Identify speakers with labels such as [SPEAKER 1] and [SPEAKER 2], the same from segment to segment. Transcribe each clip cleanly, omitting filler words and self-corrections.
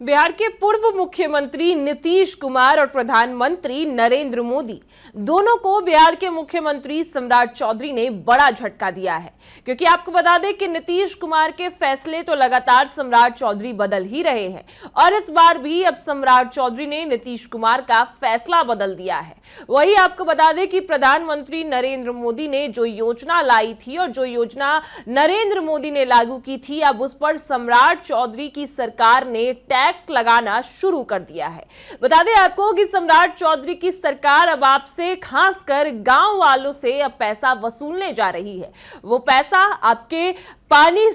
[SPEAKER 1] बिहार के पूर्व मुख्यमंत्री नीतीश कुमार और प्रधानमंत्री नरेंद्र मोदी दोनों को बिहार के मुख्यमंत्री सम्राट चौधरी ने बड़ा झटका दिया है। क्योंकि आपको बता दें कि नीतीश कुमार के फैसले तो लगातार सम्राट चौधरी बदल ही रहे हैं और इस बार भी अब सम्राट चौधरी ने नीतीश कुमार का फैसला बदल दिया है। वही आपको बता दें कि प्रधानमंत्री नरेंद्र मोदी ने जो योजना लाई थी और जो योजना नरेंद्र मोदी ने लागू की थी, अब उस पर सम्राट चौधरी की सरकार ने टैक्स लगाना शुरू कर दिया है। बता दें आपको कि सम्राट चौधरी की सरकार अब आपसे, खासकर गांव वालों से, अब पैसा वसूलने जा रही है। वो पैसा आपके पानी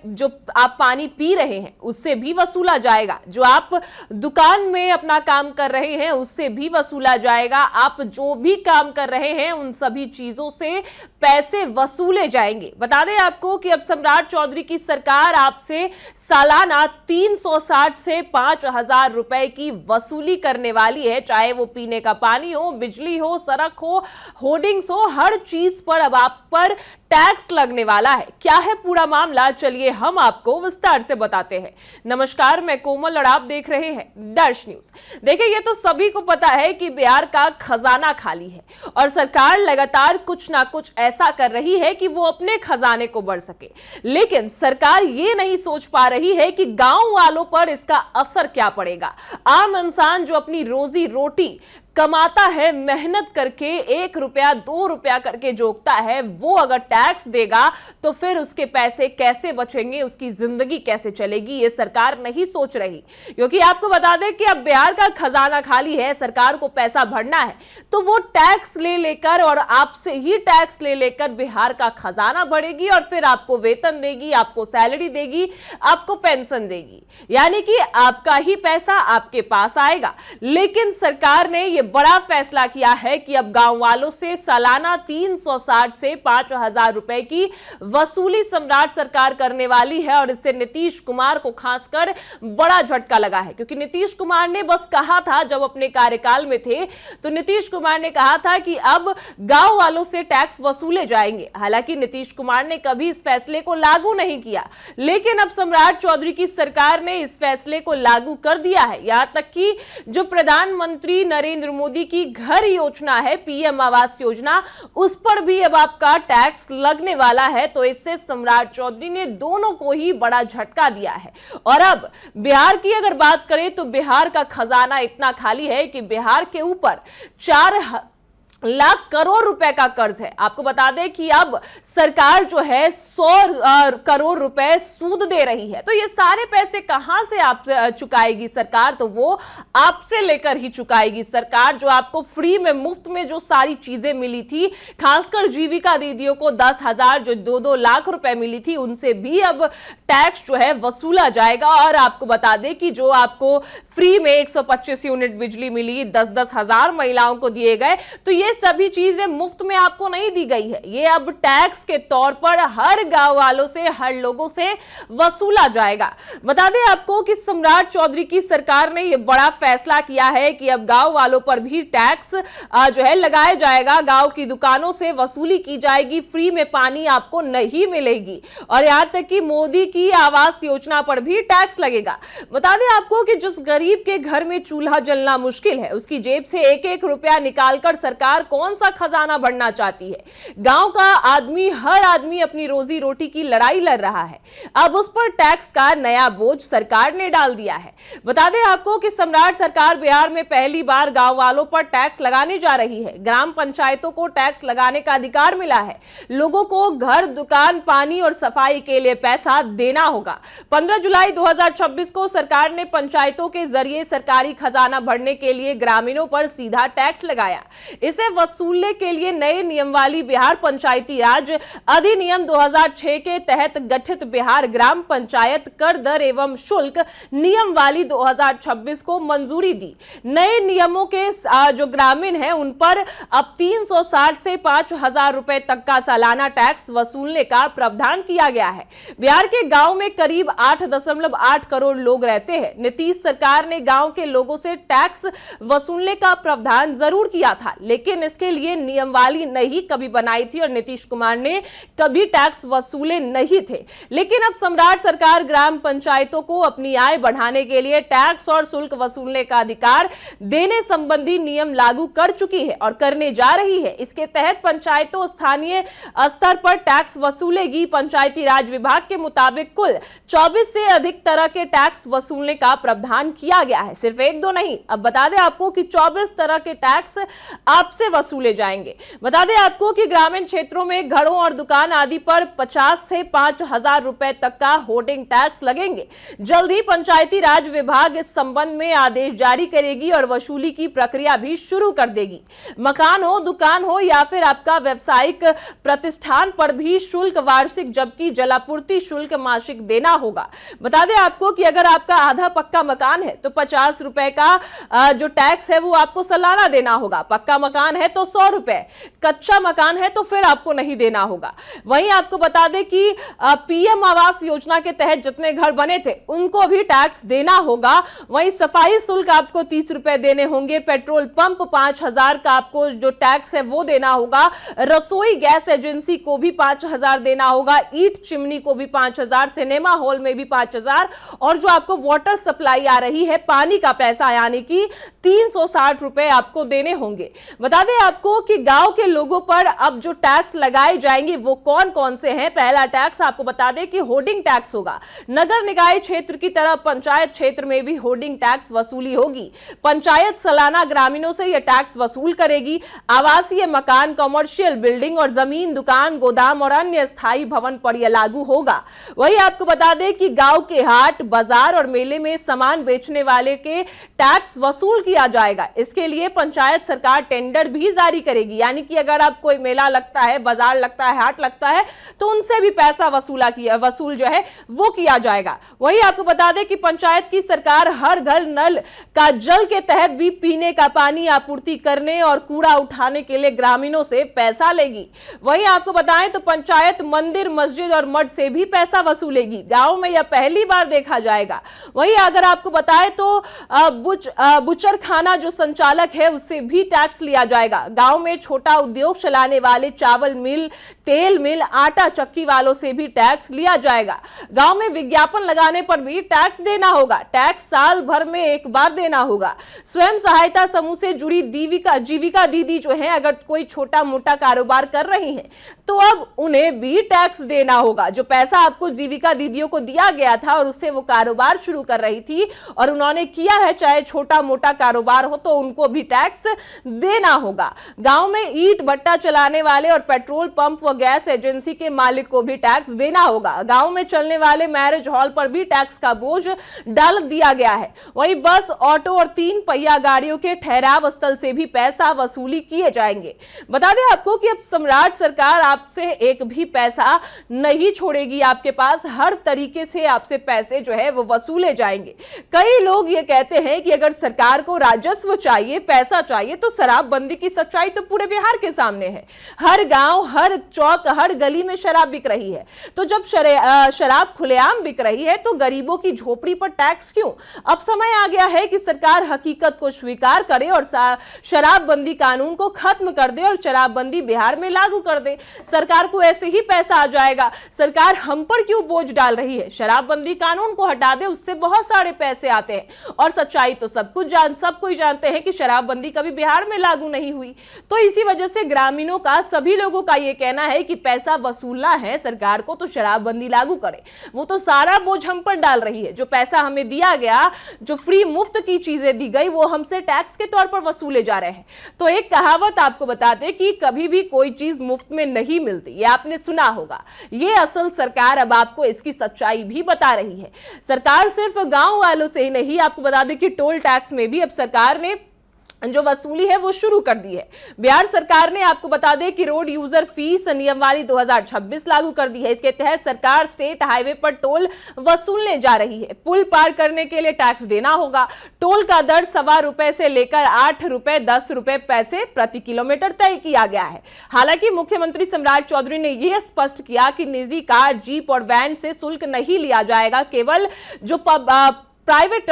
[SPEAKER 1] जो आप पानी पी रहे हैं उससे भी वसूला जाएगा, जो आप दुकान में अपना काम कर रहे हैं उससे भी वसूला जाएगा, आप जो भी काम कर रहे हैं उन सभी चीजों से पैसे वसूले जाएंगे। बता दें आपको कि अब सम्राट चौधरी की सरकार आपसे सालाना 360 से 5,000 रुपए की वसूली करने वाली है। चाहे वो पीने का पानी हो, बिजली हो, सड़क हो, होर्डिंग्स हो, हर चीज पर अब आप पर टैक्स लगने वाला है। क्या है पूरा मामला, चलिए हम आपको विस्तार से बताते हैं। नमस्कार, मैं कोमल और आप देख रहे हैं दर्श न्यूज। देखिए, ये तो सभी को पता है कि बिहार का खजाना खाली है और सरकार लगातार कुछ ना कुछ ऐसा कर रही है कि वो अपने खजाने को बढ़ सके, लेकिन सरकार ये नहीं सोच पा रही है कि गांव वालों पर इसका असर क्या पड़ेगा। आम इंसान जो अपनी रोजी रोटी कमाता है, मेहनत करके 1 रुपया 2 रुपया करके जोगता है, वो अगर टैक्स देगा तो फिर उसके पैसे कैसे बचेंगे, उसकी जिंदगी कैसे चलेगी, ये सरकार नहीं सोच रही। क्योंकि आपको बता दें कि अब बिहार का खजाना खाली है, सरकार को पैसा भरना है तो वो टैक्स ले लेकर और आपसे ही टैक्स ले लेकर बिहार का खजाना भरेगी और फिर आपको वेतन देगी, आपको सैलरी देगी, आपको पेंशन देगी, यानी कि आपका ही पैसा आपके पास आएगा। लेकिन सरकार ने यह बड़ा फैसला किया है कि अब गांव वालों से सालाना 360 से 5,000 रुपए की वसूली सम्राट सरकार करने वाली है और इससे नीतीश कुमार को खासकर बड़ा झटका लगा है। क्योंकि नीतीश कुमार ने बस कहा था, जब अपने कार्यकाल में थे तो नीतीश कुमार ने कहा था कि अब गांव वालों से टैक्स वसूले जाएंगे। हालांकि नीतीश कुमार ने कभी इस फैसले को लागू नहीं किया, लेकिन अब सम्राट चौधरी की सरकार ने इस फैसले को लागू कर दिया है। यहां तक कि जो प्रधानमंत्री नरेंद्र मोदी की घर योजना है, पीएम आवास योजना, उस पर भी अब आपका टैक्स लगने वाला है। तो इससे सम्राट चौधरी ने दोनों को ही बड़ा झटका दिया है। और अब बिहार की अगर बात करें तो बिहार का खजाना इतना खाली है कि बिहार के ऊपर 4 लाख करोड़ रुपए का कर्ज है। आपको बता दें कि अब सरकार जो है 100 करोड़ रुपए सूद दे रही है। तो ये सारे पैसे कहां से आप चुकाएगी सरकार, तो वो आपसे लेकर ही चुकाएगी सरकार। जो आपको फ्री में, मुफ्त में जो सारी चीजें मिली थी, खासकर जीविका दीदियों को 10,000 जो 2-2 लाख रुपए मिली थी, उनसे भी अब टैक्स जो है वसूला जाएगा। और आपको बता दें कि जो आपको फ्री में 125 यूनिट बिजली मिली, 10-10 हजार महिलाओं को दिए गए, तो ये सभी चीजें मुफ्त में आपको नहीं दी गई है, ये अब टैक्स के तौर पर हर गांव वालों से, हर लोगों से वसूला जाएगा। बता दें आपको कि सम्राट चौधरी की सरकार ने यह बड़ा फैसला किया है कि अब गांव वालों पर भी टैक्स जो है लगाया जाएगा, गांव की दुकानों से वसूली की जाएगी, फ्री में पानी आपको नहीं मिलेगी और यहां तक कि मोदी की आवास योजना पर भी टैक्स लगेगा। बता दें आपको कि जिस गरीब के घर में चूल्हा जलना मुश्किल है, उसकी जेब से 1-1 रुपया निकालकर सरकार कौन सा खजाना बढ़ना चाहती है। गांव का आदमी, हर आदमी अपनी रोजी रोटी की लड़ाई लड़ रहा है, अब उस पर टैक्स का नया बोझ सरकार ने डाल दिया है। बता दें आपको कि सम्राट सरकार बिहार में पहली बार गांव वालों पर टैक्स लगाने जा रही है। ग्राम पंचायतों को टैक्स लगाने का अधिकार मिला है। लोगों को घर, दुकान, पानी और सफाई के लिए पैसा देना होगा। 15 जुलाई 2026 को सरकार ने पंचायतों के जरिए सरकारी खजाना भरने के लिए ग्रामीणों पर सीधा टैक्स लगाया। इसे वसूलने के लिए नए नियम वाली बिहार पंचायती राज अधिनियम 2006 के तहत गठित बिहार ग्राम पंचायत कर दर एवं शुल्क नियम वाली 2026 को मंजूरी दी। नए नियमों के जो ग्रामीण हैं उन पर अब 360 से 5,000 रुपए तक का सालाना टैक्स वसूलने का प्रावधान किया गया है। बिहार के गांव में करीब 8.8 करोड़ लोग रहते हैं। नीतीश सरकार ने गांव के लोगों से टैक्स वसूलने का प्रावधान जरूर किया था, लेकिन लेकिन इसके लिए नियमावली नहीं कभी बनाई थी और नीतीश कुमार ने कभी टैक्स वसूले नहीं थे। लेकिन अब सम्राट सरकार ग्राम पंचायतों को अपनी आय बढ़ाने के लिए टैक्स और शुल्क वसूलने का अधिकार देने संबंधी नियम लागू कर चुकी है और करने जा रही है। इसके तहत पंचायतों स्थानीय स्तर पर टैक्स वसूलेगी। पंचायती राज विभाग के मुताबिक कुल 24 से अधिक तरह के टैक्स वसूलने का प्रावधान किया गया है। सिर्फ एक दो नहीं, अब बता दें आपको कि 24 तरह के टैक्स आपसे वसूले जाएंगे। बता दें आपको कि ग्रामीण क्षेत्रों में घरों और दुकान आदि पर 50 से 5,000 रुपए तक का होर्डिंग टैक्स लगेंगे। जल्द ही पंचायती राज विभाग इस संबंध में आदेश जारी करेगी और वसूली की प्रक्रिया भी शुरू कर देगी। मकान हो, दुकान हो या फिर आपका व्यवसायिक प्रतिष्ठान पर भी शुल्क वार्षिक जबकि जलापूर्ति शुल्क मासिक देना होगा। बता दें आपको कि अगर आपका आधा पक्का मकान है तो 50 रुपए का जो टैक्स है वो आपको सालाना देना होगा। पक्का मकान है तो 100 रुपए, कच्चा मकान है तो फिर आपको नहीं देना होगा। वहीं आपको बता दें कि पीएम आवास योजना के तहत जितने घर बने थे उनको भी टैक्स देना होगा। वहीं सफाई शुल्क आपको 30 रुपए देने होंगे। पेट्रोल पंप 5,000 का आपको जो टैक्स है वो देना होगा। रसोई गैस एजेंसी को भी 5,000 देना होगा। ईट चिमनी को भी 5,000, सिनेमा हॉल में भी 5,000 और जो आपको वाटर सप्लाई आ रही है पानी का पैसा यानी कि 360 रुपए आपको देने होंगे। बता दें आपको कि गांव के लोगों पर अब जो टैक्स लगाए जाएंगे वो कौन कौन से हैं। पहला टैक्स आपको बता दें कि होर्डिंग टैक्स होगा। नगर निकाय क्षेत्र की तरह पंचायत क्षेत्र में भी होर्डिंग टैक्स वसूली होगी। पंचायत सालाना ग्रामीणों से यह टैक्स वसूल करेगी। आवासीय मकान, कमर्शियल बिल्डिंग और जमीन, दुकान, गोदाम और अन्य स्थायी भवन पर यह लागू होगा। वही आपको बता दें कि गांव के हाट, बाजार और मेले में सामान बेचने वाले के टैक्स वसूल किया जाएगा। इसके लिए पंचायत सरकार टेंडर भी जारी करेगी, यानी कि अगर आप कोई मेला लगता है, बाजार लगता है, हाट लगता है तो उनसे भी पैसा वसूल जो है वो किया जाएगा। वही आपको बता दें कि पंचायत की सरकार हर घर नल का जल के तहत भी पीने का पानी आपूर्ति करने और कूड़ा उठाने के लिए ग्रामीणों से पैसा लेगी। वही आपको बताएं तो पंचायत मंदिर, मस्जिद और मठ से भी पैसा वसूलेगी। गांव में यह पहली बार देखा जाएगा। वही अगर आपको बताएं तो बुचर खाना जो संचालक है उससे भी टैक्स लिया जाएगा। गांव में छोटा उद्योग चलाने वाले चावल मिल, तेल मिल, आटा चक्की वालों से भी टैक्स लिया जाएगा। गांव में विज्ञापन लगाने पर भी टैक्स देना होगा। टैक्स साल भर में एक बार देना होगा। स्वयं सहायता समूह से जुड़ी जीविका दीदी जो है अगर कोई छोटा मोटा कारोबार कर रही हैं तो अब उन्हें भी टैक्स देना होगा। जो पैसा आपको जीविका दीदियों को दिया गया था और उससे वो कारोबार शुरू कर रही थी और उन्होंने किया है, चाहे छोटा मोटा कारोबार हो, तो उनको भी टैक्स देना होगा। गांव में ईंट भट्टा चलाने वाले और पेट्रोल पंप व गैस एजेंसी के मालिक को भी टैक्स देना होगा। गांव में चलने वाले मैरिज हॉल पर भी टैक्स का बोझ डाल दिया गया है। वहीं बस, ऑटो और 3 पहिया गाड़ियों के ठहराव स्थल से भी पैसा वसूली किए जाएंगे। बता दें आपको कि अब सम्राट सरकार आपसे एक भी पैसा नहीं छोड़ेगी। आपके पास हर तरीके से आपसे पैसे जो है वो वसूले जाएंगे। कई लोग ये कहते हैं कि अगर सरकार को राजस्व चाहिए, पैसा चाहिए तो शराबबंदी की सच्चाई तो पूरे बिहार के सामने है। हर गांव, हर चौक, हर गली में शराब बिक रही है। तो जब शराब खुलेआम बिक रही है तो गरीबों की झोपड़ी पर टैक्स क्यों? अब समय आ गया है कि सरकार हकीकत को स्वीकार करे और शराबबंदी कानून को खत्म कर दे और शराबबंदी बिहार में लागू कर दे। सरकार को ऐसे ही पैसा आ जाएगा। सरकार हम पर क्यों बोझ डाल रही है? शराबबंदी कानून को हटा दे, उससे बहुत सारे पैसे आते हैं। और सच्चाई तो सब कोई जानते हैं कि शराबबंदी कभी बिहार में लागू नहीं हुई। तो इसी वजह से ग्रामीणों का, सभी लोगों का यह कहना है कि पैसा वसूलना है सरकार को तो शराबबंदी लागू करे। वो तो सारा बोझ हम पर डाल रही है। जो पैसा हमें दिया गया, जो फ्री मुफ्त की चीजें दी गई, वो हमसे टैक्स के तौर पर वसूले जा रहे हैं। तो एक कहावत आपको बताते कि कभी भी कोई चीज मुफ्त में नहीं मिलती, ये आपने सुना होगा। ये असल सरकार अब आपको इसकी सच्चाई भी बता रही है। सरकार सिर्फ गांव वालों से ही नहीं, आपको बता दें कि टोल टैक्स में भी अब सरकार ने जो वसूली है वो शुरू कर दी है। बिहार सरकार ने आपको बता दें कि रोड यूजर फीस नियमावली 2026 लागू कर दी है। इसके तहत सरकार स्टेट हाईवे पर टोल वसूलने जा रही है। पुल पार करने के लिए टैक्स देना होगा। टोल का दर 1.25 रुपए से लेकर 8 रुपए 10 रुपए पैसे प्रति किलोमीटर तय किया गया है। हालांकि मुख्यमंत्री सम्राट चौधरी ने यह स्पष्ट किया कि निजी कार, जीप और वैन से शुल्क नहीं लिया जाएगा। केवल जो प्राइवेट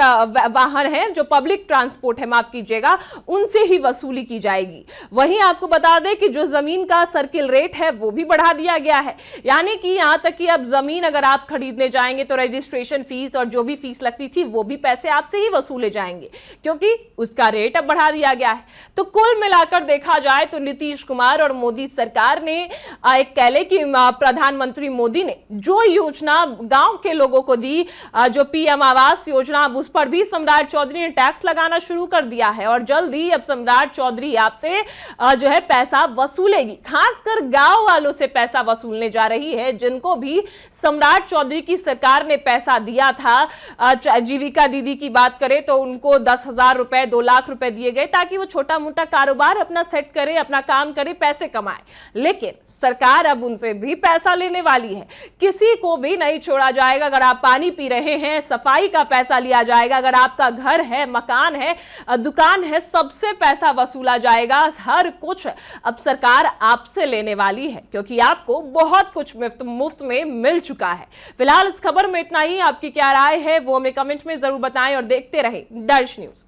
[SPEAKER 1] वाहन है, जो पब्लिक ट्रांसपोर्ट है, माफ कीजिएगा, उनसे ही वसूली की जाएगी। वहीं आपको बता दें कि जो जमीन का सर्किल रेट है वो भी बढ़ा दिया गया है, यानी कि यहां तक कि अब जमीन अगर आप खरीदने जाएंगे तो रजिस्ट्रेशन फीस और जो भी फीस लगती थी वो भी पैसे आपसे ही वसूले जाएंगे, क्योंकि उसका रेट अब बढ़ा दिया गया है। तो कुल मिलाकर देखा जाए तो नीतीश कुमार और मोदी सरकार ने एक कह ले कि प्रधानमंत्री मोदी ने जो योजना गांव के लोगों को दी, जो पीएम आवास योजना, उस पर भी सम्राट चौधरी ने टैक्स लगाना शुरू कर दिया है और जल्द ही अब सम्राट चौधरी आपसे जो है पैसा वसूलेगी, खासकर गांव वालों से पैसा वसूलने जा रही है, जिनको भी सम्राट चौधरी की सरकार ने पैसा दिया था। जीविका दीदी की बात करें तो उनको 10,000 रुपए, 2 लाख रुपए दिए गए ताकि वो छोटा मोटा कारोबार अपना सेट करे, अपना काम करे, पैसे कमाए। लेकिन सरकार अब उनसे भी पैसा लेने वाली है, किसी को भी नहीं छोड़ा जाएगा। अगर आप पानी पी रहे हैं, सफाई का पैसा लिया जाएगा, अगर आपका घर है, मकान है, दुकान है, सबसे पैसा वसूला जाएगा। हर कुछ अब सरकार आपसे लेने वाली है, क्योंकि आपको बहुत कुछ मुफ्त में मिल चुका है। फिलहाल इस खबर में इतना ही। आपकी क्या राय है वो हमें कमेंट में जरूर बताएं और देखते रहें दर्श न्यूज।